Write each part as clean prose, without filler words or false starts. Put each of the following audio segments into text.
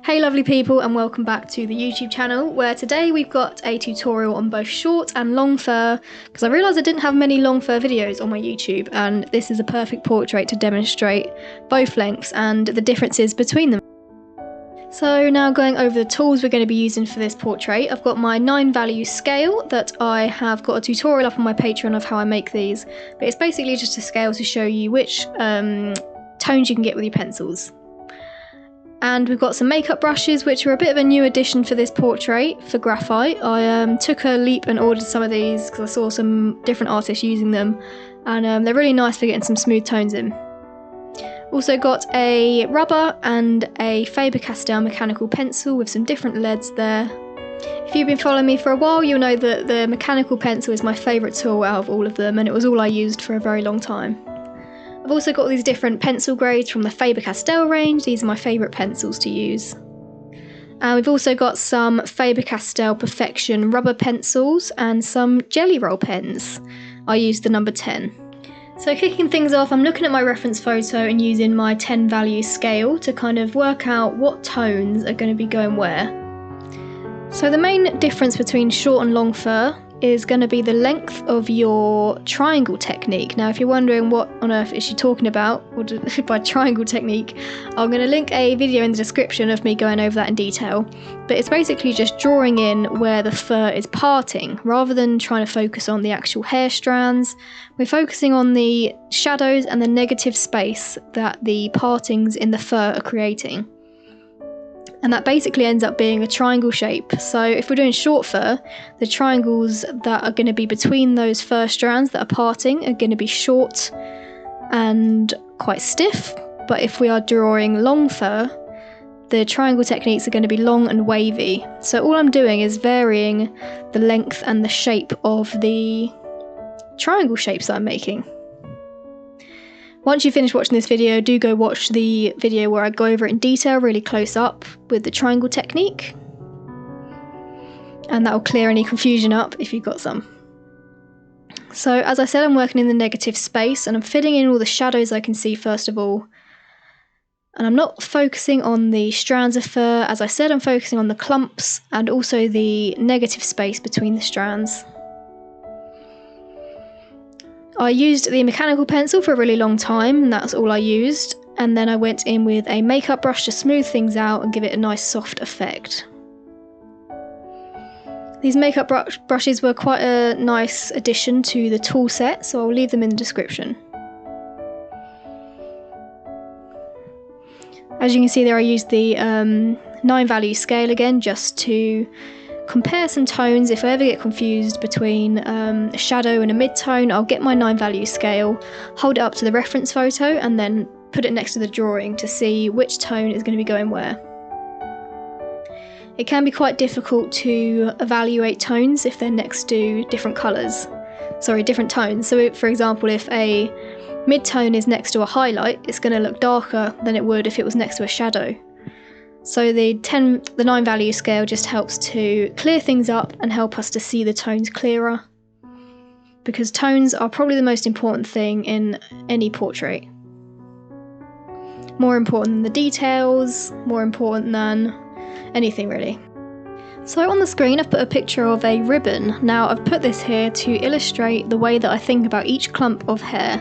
Hey lovely people, and welcome back to the YouTube channel, where today we've got a tutorial on both short and long fur, because I realised I didn't have many long fur videos on my YouTube, and this is a perfect portrait to demonstrate both lengths and the differences between them. So now going over the tools we're going to be using for this portrait, I've got my 9 value scale that I have got a tutorial up on my Patreon of how I make these, but it's basically just a scale to show you which tones you can get with your pencils. And we've got some makeup brushes, which are a bit of a new addition for this portrait for graphite. I took a leap and ordered some of these because I saw some different artists using them, and they're really nice for getting some smooth tones in. Also got a rubber and a Faber Castell Mechanical Pencil with some different leads there. If you've been following me for a while, you'll know that the mechanical pencil is my favourite tool out of all of them, and it was all I used for a very long time. I've also got these different pencil grades from the Faber Castell range. These are my favourite pencils to use. And we've also got some Faber Castell Perfection rubber pencils and some jelly roll pens. I used the number 10. So kicking things off, I'm looking at my reference photo and using my 10 value scale to kind of work out what tones are going to be going where. So the main difference between short and long fur is going to be the length of your triangle technique. Now if you're wondering what on earth is she talking about by triangle technique, I'm going to link a video in the description of me going over that in detail, but it's basically just drawing in where the fur is parting rather than trying to focus on the actual hair strands. We're focusing on the shadows and the negative space that the partings in the fur are creating. And that basically ends up being a triangle shape. So if we're doing short fur, the triangles that are going to be between those fur strands that are parting are going to be short and quite stiff. But if we are drawing long fur, the triangle techniques are going to be long and wavy. So all I'm doing is varying the length and the shape of the triangle shapes that I'm making. Once you finish watching this video, do go watch the video where I go over it in detail, really close up, with the triangle technique. And that will clear any confusion up if you've got some. So as I said, I'm working in the negative space and I'm filling in all the shadows I can see first of all. And I'm not focusing on the strands of fur. As I said, I'm focusing on the clumps and also the negative space between the strands. I used the mechanical pencil for a really long time, and that's all I used, and then I went in with a makeup brush to smooth things out and give it a nice soft effect. These makeup brushes were quite a nice addition to the tool set, so I'll leave them in the description. As you can see there, I used the 9 value scale again just to compare some tones. If I ever get confused between a shadow and a mid-tone, I'll get my 9 value scale, hold it up to the reference photo and then put it next to the drawing to see which tone is going to be going where. It can be quite difficult to evaluate tones if they're next to different colours. Sorry, different tones. So for example, if a mid-tone is next to a highlight, it's going to look darker than it would if it was next to a shadow. So the 9 value scale just helps to clear things up and help us to see the tones clearer, because tones are probably the most important thing in any portrait. More important than the details, more important than anything really. So on the screen I've put a picture of a ribbon. Now I've put this here to illustrate the way that I think about each clump of hair.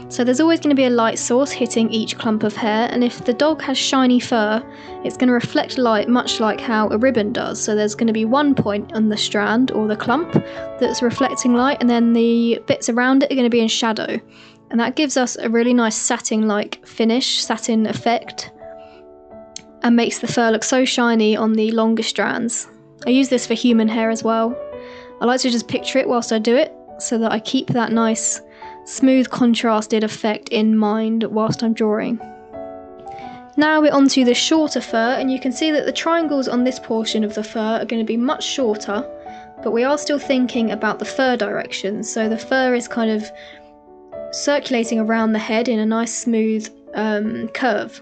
So there's always going to be a light source hitting each clump of hair, and if the dog has shiny fur, it's going to reflect light much like how a ribbon does. So there's going to be one point on the strand or the clump that's reflecting light, and then the bits around it are going to be in shadow. And that gives us a really nice satin-like finish, satin effect, and makes the fur look so shiny on the longer strands. I use this for human hair as well. I like to just picture it whilst I do it, so that I keep that nice smooth contrasted effect in mind whilst I'm drawing. Now we're on to the shorter fur, and you can see that the triangles on this portion of the fur are going to be much shorter, but we are still thinking about the fur direction. So the fur is kind of circulating around the head in a nice smooth curve.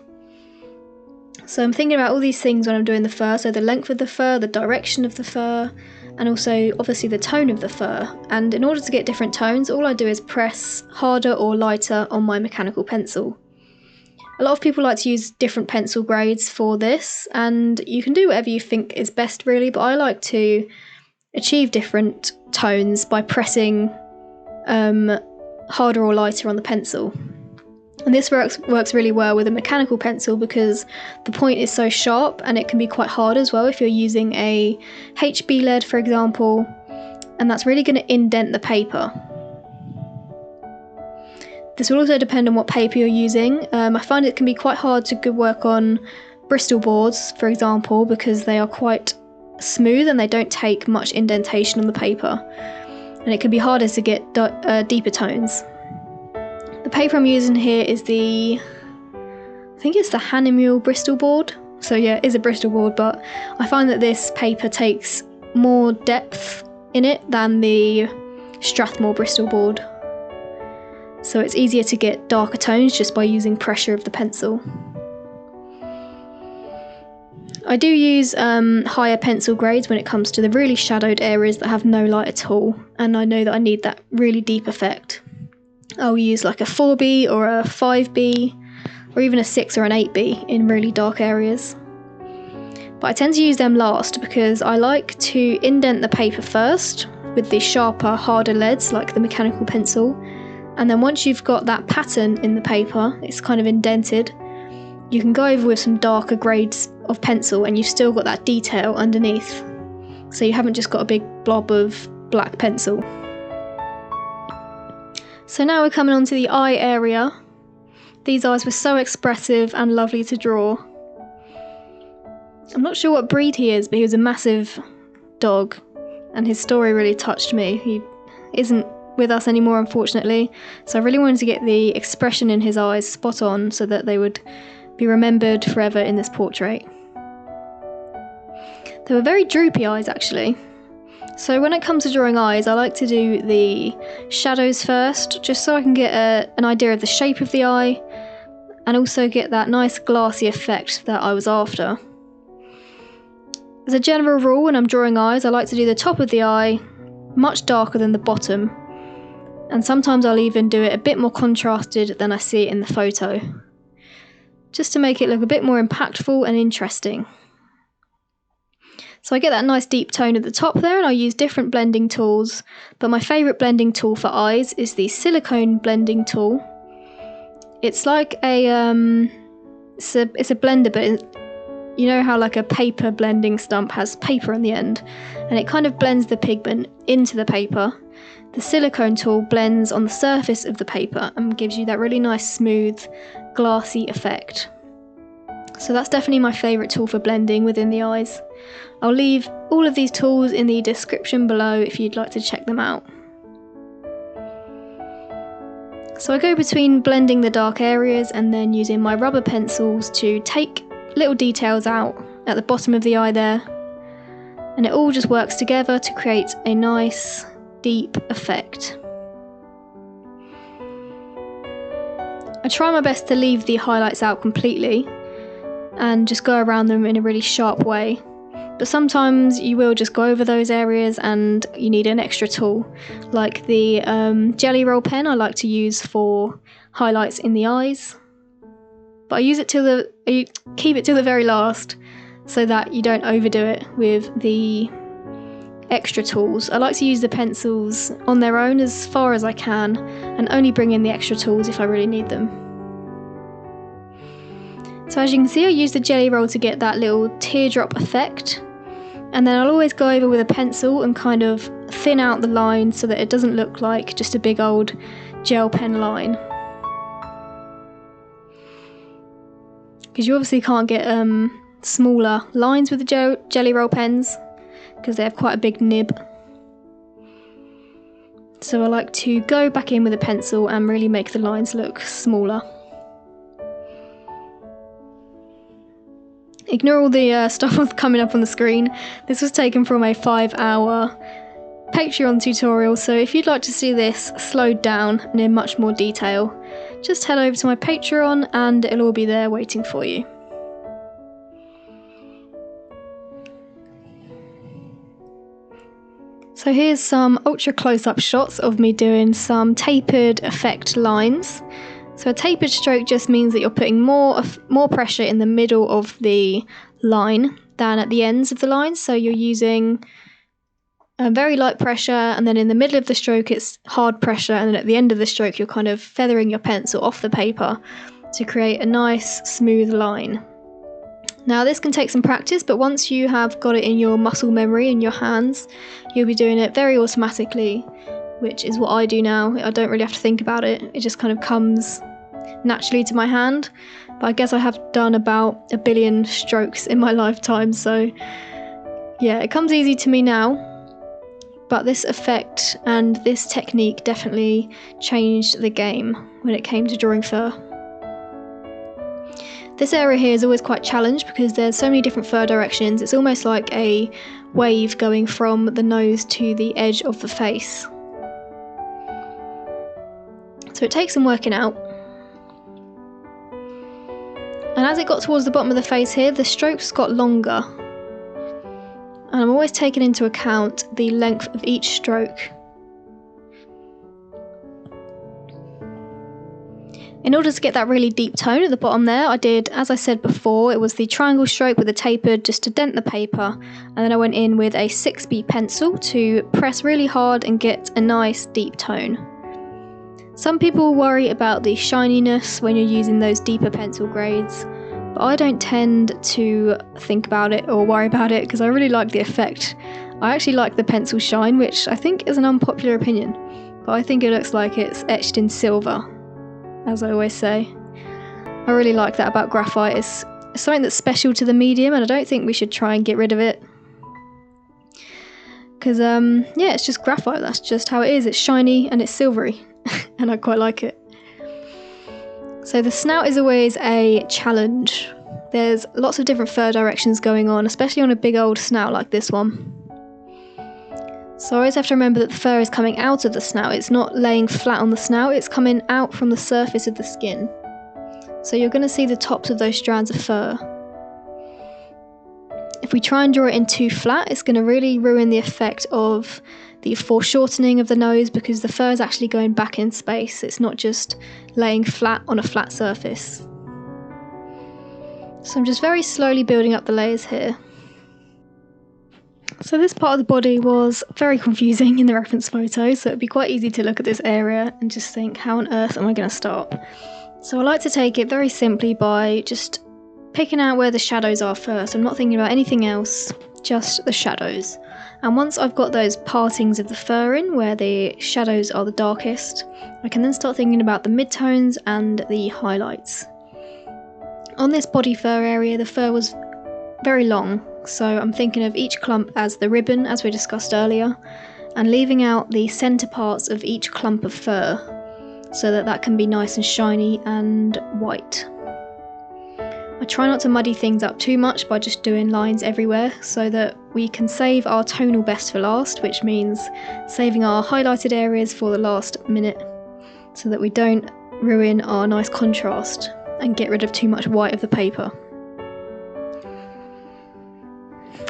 So I'm thinking about all these things when I'm doing the fur, so the length of the fur, the direction of the fur, and also obviously the tone of the fur. And in order to get different tones, all I do is press harder or lighter on my mechanical pencil. A lot of people like to use different pencil grades for this, and you can do whatever you think is best really, but I like to achieve different tones by pressing harder or lighter on the pencil. And this works really well with a mechanical pencil because the point is so sharp, and it can be quite hard as well if you're using a HB lead, for example, and that's really going to indent the paper. This will also depend on what paper you're using. I find it can be quite hard to work on Bristol boards, for example, because they are quite smooth and they don't take much indentation on the paper, and it can be harder to get deeper tones. The paper I'm using here is I think it's the hahnemule Bristol board. So yeah, it is a Bristol board, but I find that this paper takes more depth in it than the Strathmore Bristol board. So it's easier to get darker tones just by using pressure of the pencil. I do use higher pencil grades when it comes to the really shadowed areas that have no light at all, and I know that I need that really deep effect. I'll use like a 4B or a 5B or even a 6 or an 8B in really dark areas. But I tend to use them last because I like to indent the paper first with the sharper, harder leads like the mechanical pencil, and then once you've got that pattern in the paper, it's kind of indented, you can go over with some darker grades of pencil and you've still got that detail underneath. So you haven't just got a big blob of black pencil. So now we're coming on to the eye area. These eyes were so expressive and lovely to draw. I'm not sure what breed he is, but he was a massive dog, and his story really touched me. He isn't with us anymore, unfortunately, so I really wanted to get the expression in his eyes spot on so that they would be remembered forever in this portrait. They were very droopy eyes, actually. So when it comes to drawing eyes, I like to do the shadows first, just so I can get an idea of the shape of the eye, and also get that nice glassy effect that I was after. As a general rule, when I'm drawing eyes, I like to do the top of the eye much darker than the bottom, and sometimes I'll even do it a bit more contrasted than I see it in the photo, just to make it look a bit more impactful and interesting. So I get that nice deep tone at the top there, and I'll use different blending tools, but my favourite blending tool for eyes is the Silicone blending tool. It's like it's a blender, but you know how like a paper blending stump has paper on the end, and it kind of blends the pigment into the paper. The Silicone tool blends on the surface of the paper and gives you that really nice smooth glassy effect. So that's definitely my favourite tool for blending within the eyes. I'll leave all of these tools in the description below if you'd like to check them out. So I go between blending the dark areas and then using my rubber pencils to take little details out at the bottom of the eye there, and it all just works together to create a nice deep effect. I try my best to leave the highlights out completely and just go around them in a really sharp way, but sometimes you will just go over those areas and you need an extra tool, like the jelly roll pen I like to use for highlights in the eyes, but I keep it till the very last so that you don't overdo it with the extra tools. I like to use the pencils on their own as far as I can and only bring in the extra tools if I really need them. So as you can see, I use the jelly roll to get that little teardrop effect, and then I'll always go over with a pencil and kind of thin out the line so that it doesn't look like just a big old gel pen line. Because you obviously can't get smaller lines with the jelly roll pens because they have quite a big nib. So I like to go back in with a pencil and really make the lines look smaller. Ignore all the stuff coming up on the screen. This was taken from a 5-hour Patreon tutorial, so if you'd like to see this slowed down and in much more detail, just head over to my Patreon and it'll all be there waiting for you. So here's some ultra close-up shots of me doing some tapered effect lines. So a tapered stroke just means that you're putting more pressure in the middle of the line than at the ends of the line. So you're using a very light pressure, and then in the middle of the stroke it's hard pressure, and then at the end of the stroke you're kind of feathering your pencil off the paper to create a nice smooth line. Now this can take some practice, but once you have got it in your muscle memory in your hands, you'll be doing it very automatically, which is what I do now. I don't really have to think about it. It just kind of comes naturally to my hand. But I guess I have done about 1 billion strokes in my lifetime, so yeah, it comes easy to me now. But this effect and this technique definitely changed the game when it came to drawing fur. This area here is always quite challenged because there's so many different fur directions. It's almost like a wave going from the nose to the edge of the face. So it takes some working out. And as it got towards the bottom of the face here, the strokes got longer. And I'm always taking into account the length of each stroke. In order to get that really deep tone at the bottom there, I did, as I said before, it was the triangle stroke with a tapered just to dent the paper, and then I went in with a 6B pencil to press really hard and get a nice deep tone. Some people worry about the shininess when you're using those deeper pencil grades, but I don't tend to think about it or worry about it because I really like the effect. I actually like the pencil shine, which I think is an unpopular opinion, but I think it looks like it's etched in silver, as I always say. I really like that about graphite. It's something that's special to the medium, and I don't think we should try and get rid of it. Because, yeah, it's just graphite. That's just how it is. It's shiny and it's silvery, and I quite like it. So the snout is always a challenge. There's lots of different fur directions going on, especially on a big old snout like this one. So I always have to remember that the fur is coming out of the snout. It's not laying flat on the snout, it's coming out from the surface of the skin. So you're going to see the tops of those strands of fur. If we try and draw it in too flat, it's going to really ruin the effect of the foreshortening of the nose, because the fur is actually going back in space. It's not just laying flat on a flat surface. So I'm just very slowly building up the layers here. So this part of the body was very confusing in the reference photo, so it'd be quite easy to look at this area and just think, how on earth am I going to start? So I like to take it very simply by just picking out where the shadows are first. I'm not thinking about anything else, just the shadows. And once I've got those partings of the fur in, where the shadows are the darkest, I can then start thinking about the midtones and the highlights. On this body fur area, the fur was very long, so I'm thinking of each clump as the ribbon, as we discussed earlier, and leaving out the centre parts of each clump of fur, so that that can be nice and shiny and white. I try not to muddy things up too much by just doing lines everywhere, so that we can save our tonal best for last, which means saving our highlighted areas for the last minute, so that we don't ruin our nice contrast and get rid of too much white of the paper.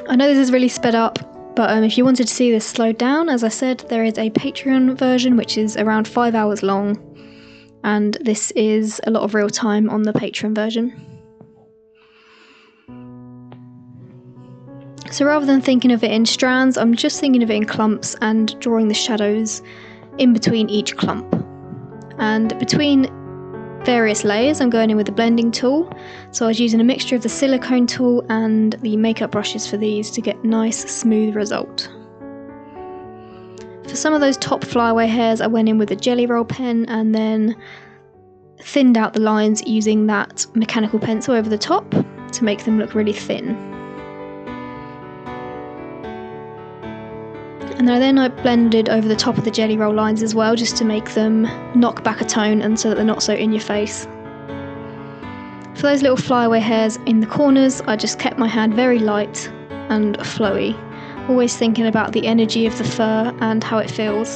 I know this is really sped up, but if you wanted to see this slowed down, as I said, there is a Patreon version which is around 5 hours long, and this is a lot of real time on the Patreon version. So rather than thinking of it in strands, I'm just thinking of it in clumps and drawing the shadows in between each clump. And between various layers, I'm going in with the blending tool. So I was using a mixture of the silicone tool and the makeup brushes for these to get a nice smooth result. For some of those top flyaway hairs, I went in with a jelly roll pen and then thinned out the lines using that mechanical pencil over the top to make them look really thin. And then I blended over the top of the jelly roll lines as well, just to make them knock back a tone and so that they're not so in your face. For those little flyaway hairs in the corners, I just kept my hand very light and flowy, always thinking about the energy of the fur and how it feels.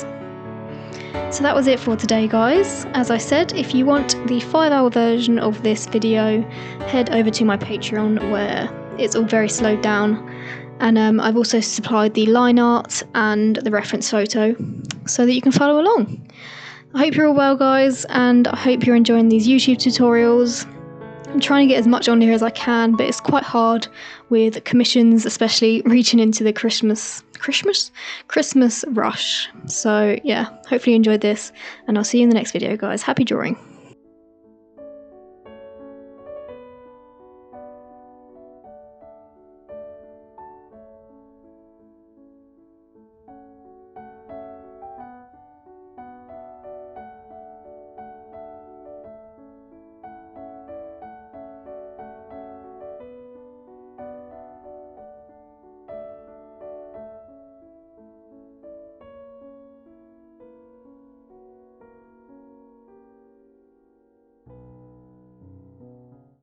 So that was it for today, guys. As I said, if you want the 5-hour version of this video, head over to my Patreon where it's all very slowed down. And I've also supplied the line art and the reference photo so that you can follow along. I hope you're all well, guys, and I hope you're enjoying these YouTube tutorials. I'm trying to get as much on here as I can, but it's quite hard with commissions, especially reaching into the Christmas rush. So yeah, hopefully you enjoyed this, and I'll see you in the next video, guys. Happy drawing.